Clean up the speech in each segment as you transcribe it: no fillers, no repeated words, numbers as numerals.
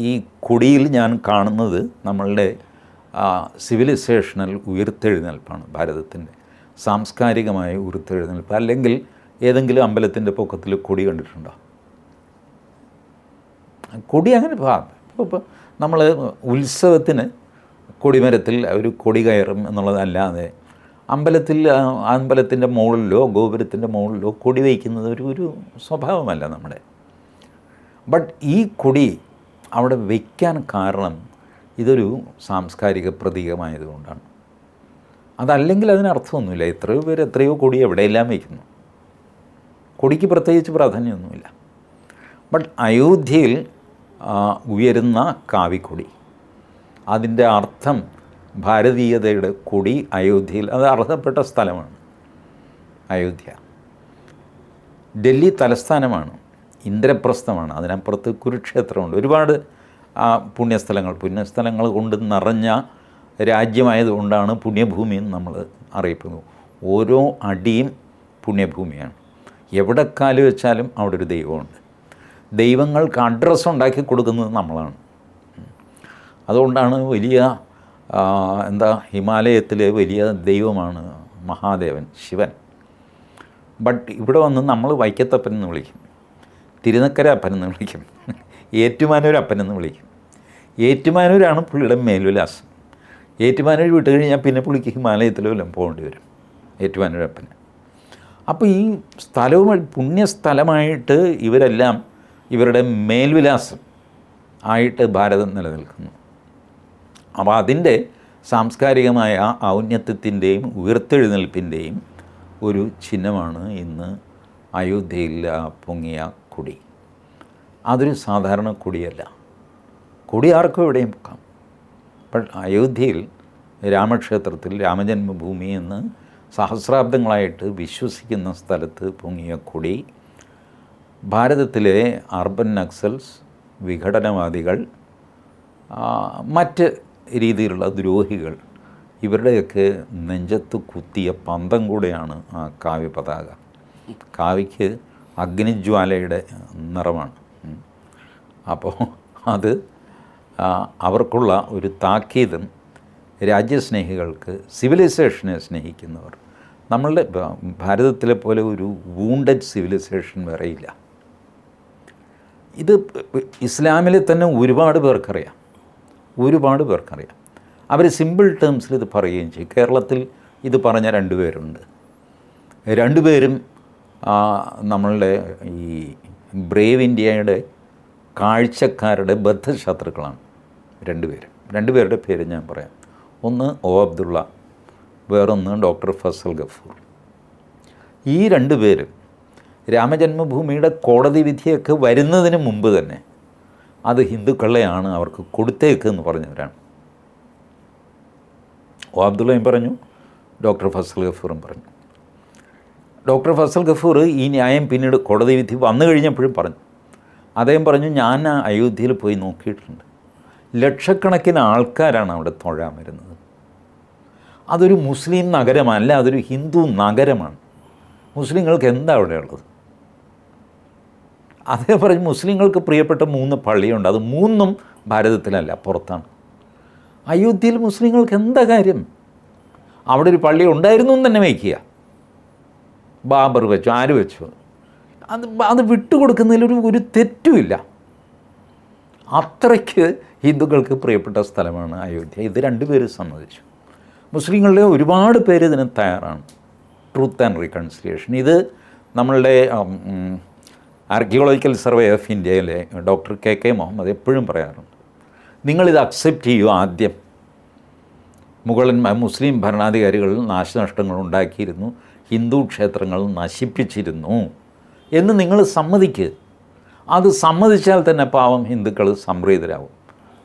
ഈ കൊടിയിൽ ഞാൻ കാണുന്നത് നമ്മളുടെ സിവിലൈസേഷണൽ ഉയർത്തെഴുന്നേൽപ്പാണ്. ഭാരതത്തിൻ്റെ സാംസ്കാരികമായ ഉയർത്തെഴുന്നേൽപ്പ്. അല്ലെങ്കിൽ ഏതെങ്കിലും അമ്പലത്തിൻ്റെ പൊക്കത്തിൽ കൊടി കണ്ടിട്ടുണ്ടോ? കൊടി അങ്ങനെ ഇപ്പോൾ നമ്മൾ ഉത്സവത്തിന് കൊടിമരത്തിൽ ഒരു കൊടി കയറും എന്നുള്ളതല്ലാതെ അമ്പലത്തിൻ്റെ മുകളിലോ ഗോപുരത്തിൻ്റെ മുകളിലോ കൊടി വയ്ക്കുന്നത് ഒരു സ്വഭാവമല്ല നമ്മുടെ. ബട്ട് ഈ കൊടി അവിടെ വയ്ക്കാൻ കാരണം ഇതൊരു സാംസ്കാരിക പ്രതീകമായതുകൊണ്ടാണ്. അതല്ലെങ്കിൽ അതിനർത്ഥമൊന്നുമില്ല. എത്രയോ പേര് എത്രയോ കൊടി എവിടെയെല്ലാം വയ്ക്കുന്നു. കൊടിക്ക് പ്രത്യേകിച്ച് പ്രാധാന്യമൊന്നുമില്ല. ബട്ട് അയോധ്യയിൽ ഉയരുന്ന കാവിക്കൊടി, അതിൻ്റെ അർത്ഥം ഭാരതീയതയുടെ കൊടി അയോധ്യയിൽ, അത് അർഹതപ്പെട്ട സ്ഥലമാണ് അയോധ്യ. ഡൽഹി തലസ്ഥാനമാണ്, ഇന്ദ്രപ്രസ്ഥമാണ്, അതിനപ്പുറത്ത് കുരുക്ഷേത്രമുണ്ട്. ഒരുപാട് പുണ്യസ്ഥലങ്ങൾ കൊണ്ട് നിറഞ്ഞ രാജ്യമായതുകൊണ്ടാണ് പുണ്യഭൂമി എന്ന് നമ്മൾ അറിയപ്പെടുന്നു. ഓരോ അടിയും പുണ്യഭൂമിയാണ്. എവിടെ കാല് വെച്ചാലും അവിടെ ഒരു ദൈവമുണ്ട്. ദൈവങ്ങൾക്ക് അഡ്രസ്സ് ഉണ്ടാക്കി കൊടുക്കുന്നത് നമ്മളാണ്. അതുകൊണ്ടാണ് വലിയ ഹിമാലയത്തിലെ വലിയ ദൈവമാണ് മഹാദേവൻ, ശിവൻ. ബട്ട് ഇവിടെ വന്ന് നമ്മൾ വൈക്കത്തപ്പൻ എന്ന് വിളിക്കും, തിരുനക്കര അപ്പൻ എന്ന് വിളിക്കും, ഏറ്റുമാനൂർ അപ്പൻ എന്ന് വിളിക്കും. ഏറ്റുമാനൂരാണ് പുള്ളിയുടെ മേൽവിലാസം. ഏറ്റുമാനൂർ വിട്ട് കഴിഞ്ഞാൽ പിന്നെ പുള്ളിക്ക് ഹിമാലയത്തിലോ എല്ലാം പോകേണ്ടി വരും, ഏറ്റുമാനൂർ അപ്പന്. അപ്പോൾ ഈ സ്ഥലവും പുണ്യസ്ഥലമായിട്ട് ഇവരെല്ലാം ഇവരുടെ മേൽവിലാസം ആയിട്ട് ഭാരതം നിലനിൽക്കുന്നു. അപ്പോൾ അതിൻ്റെ സാംസ്കാരികമായ ഔന്നത്യത്തിൻ്റെയും ഉയർത്തെഴുന്നേൽപ്പിൻ്റെയും ഒരു ചിഹ്നമാണ് ഇന്ന് അയോധ്യയിൽ പൊങ്ങിയ കൊടി. അതൊരു സാധാരണ കൊടിയല്ല. കൊടി ആർക്കും എവിടെയും പൊക്കാം. അപ്പോൾ അയോധ്യയിൽ രാമക്ഷേത്രത്തിൽ രാമജന്മഭൂമി എന്ന് സഹസ്രാബ്ദങ്ങളായിട്ട് വിശ്വസിക്കുന്ന സ്ഥലത്ത് പൊങ്ങിയ കൊടി ഭാരതത്തിലെ അർബൻ നക്സൽസ്, വിഘടനവാദികൾ, മറ്റ് രീതിയിലുള്ള ദ്രോഹികൾ ഇവരുടെയൊക്കെ നെഞ്ചത്ത് കുത്തിയ പന്തം കൂടെയാണ് ആ കാവ്യ പതാക. കാവിക്ക് അഗ്നിജ്വാലയുടെ നിറമാണ്. അപ്പോൾ അത് അവർക്കുള്ള ഒരു താക്കീതും രാജ്യസ്നേഹികൾക്ക്, സിവിലൈസേഷനെ സ്നേഹിക്കുന്നവർ, നമ്മളുടെ ഭാരതത്തിലെ പോലെ ഒരു വൂണ്ടഡ് സിവിലൈസേഷൻ വേറെയില്ല. ഇത് ഇസ്ലാമിലെ തന്നെ ഒരുപാട് പേർക്കറിയാം. അവർ സിമ്പിൾ ടേംസിൽ ഇത് പറയുകയും ചെയ്യും. കേരളത്തിൽ ഇത് പറഞ്ഞ രണ്ടുപേരുണ്ട്. രണ്ടുപേരും നമ്മളുടെ ഈ ബ്രേവ് ഇന്ത്യയുടെ കാഴ്ചക്കാരുടെ ബദ്ധശത്രുക്കളാണ്. രണ്ടുപേരുടെ പേര് ഞാൻ പറയാം. ഒന്ന് ഒ അബ്ദുള്ള, വേറൊന്ന് ഡോക്ടർ ഫസൽ ഗഫൂർ. ഈ രണ്ടുപേരും രാമജന്മഭൂമിയുടെ കോടതി വിധിയൊക്കെ വരുന്നതിന് മുമ്പ് തന്നെ അത് ഹിന്ദുക്കളെയാണ് അവർക്ക് കൊടുത്തേക്കെന്ന് പറഞ്ഞവരാണ്. ഒ അബ്ദുള്ളയും പറഞ്ഞു, ഡോക്ടർ ഫസൽ ഗഫൂറും പറഞ്ഞു. ഡോക്ടർ ഫസൽ ഗഫൂർ ഈ ന്യായം പിന്നീട് കോടതി വിധി വന്നു കഴിഞ്ഞപ്പോഴും പറഞ്ഞു. അദ്ദേഹം പറഞ്ഞു, ഞാൻ അയോധ്യയിൽ പോയി നോക്കിയിട്ടുണ്ട്, ലക്ഷക്കണക്കിന് ആൾക്കാരാണ് അവിടെ തൊഴാൻ വരുന്നത്. അതൊരു മുസ്ലിം നഗരമല്ല, അതൊരു ഹിന്ദു നഗരമാണ്. മുസ്ലിങ്ങൾക്ക് എന്താ അവിടെ ഉള്ളത്? അദ്ദേഹം പറഞ്ഞു, മുസ്ലിങ്ങൾക്ക് പ്രിയപ്പെട്ട 3 പള്ളിയുണ്ട്, അത് 3ഉം ഭാരതത്തിലല്ല, പുറത്താണ്. അയോധ്യയിൽ മുസ്ലിങ്ങൾക്ക് എന്താ കാര്യം? അവിടെ ഒരു പള്ളി ഉണ്ടായിരുന്നു എന്ന് തന്നെ വയ്ക്കുക. ബാബർ വെച്ചു, ആര് വെച്ചു, അത് വിട്ടുകൊടുക്കുന്നതിൽ ഒരു തെറ്റുമില്ല. അത്രയ്ക്ക് ഹിന്ദുക്കൾക്ക് പ്രിയപ്പെട്ട സ്ഥലമാണ് അയോധ്യ. ഇത് രണ്ടുപേരും സമ്മതിച്ചു. മുസ്ലിങ്ങളുടെ ഒരുപാട് പേര് ഇതിന് തയ്യാറാണ്. ട്രൂത്ത് ആൻഡ് റീകൺസിലിയേഷൻ, ഇത് നമ്മളുടെ ആർക്കിയോളജിക്കൽ സർവേ ഓഫ് ഇന്ത്യയിലെ ഡോക്ടർ KK മുഹമ്മദ് എപ്പോഴും പറയാറുണ്ട്, നിങ്ങളിത് അക്സെപ്റ്റ് ചെയ്യൂ. ആദ്യം മുസ്ലിം ഭരണാധികാരികൾ നാശനഷ്ടങ്ങൾ ഉണ്ടാക്കിയിരുന്നു, ഹിന്ദു ക്ഷേത്രങ്ങൾ നശിപ്പിച്ചിരുന്നു എന്ന് നിങ്ങൾ സമ്മതിക്കുക. അത് സമ്മതിച്ചാൽ തന്നെ പാവം ഹിന്ദുക്കൾ സംപ്രീതരാകും.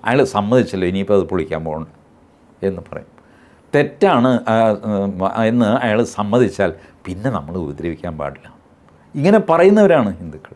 അയാൾ സമ്മതിച്ചല്ലോ, ഇനിയിപ്പോൾ അത് പൊളിക്കാൻ പോകണം എന്ന് പറയും. തെറ്റാണ് എന്ന് അയാൾ സമ്മതിച്ചാൽ പിന്നെ നമ്മൾ ഉപദ്രവിക്കാൻ പാടില്ല. ഇങ്ങനെ പറയുന്നവരാണ് ഹിന്ദുക്കൾ.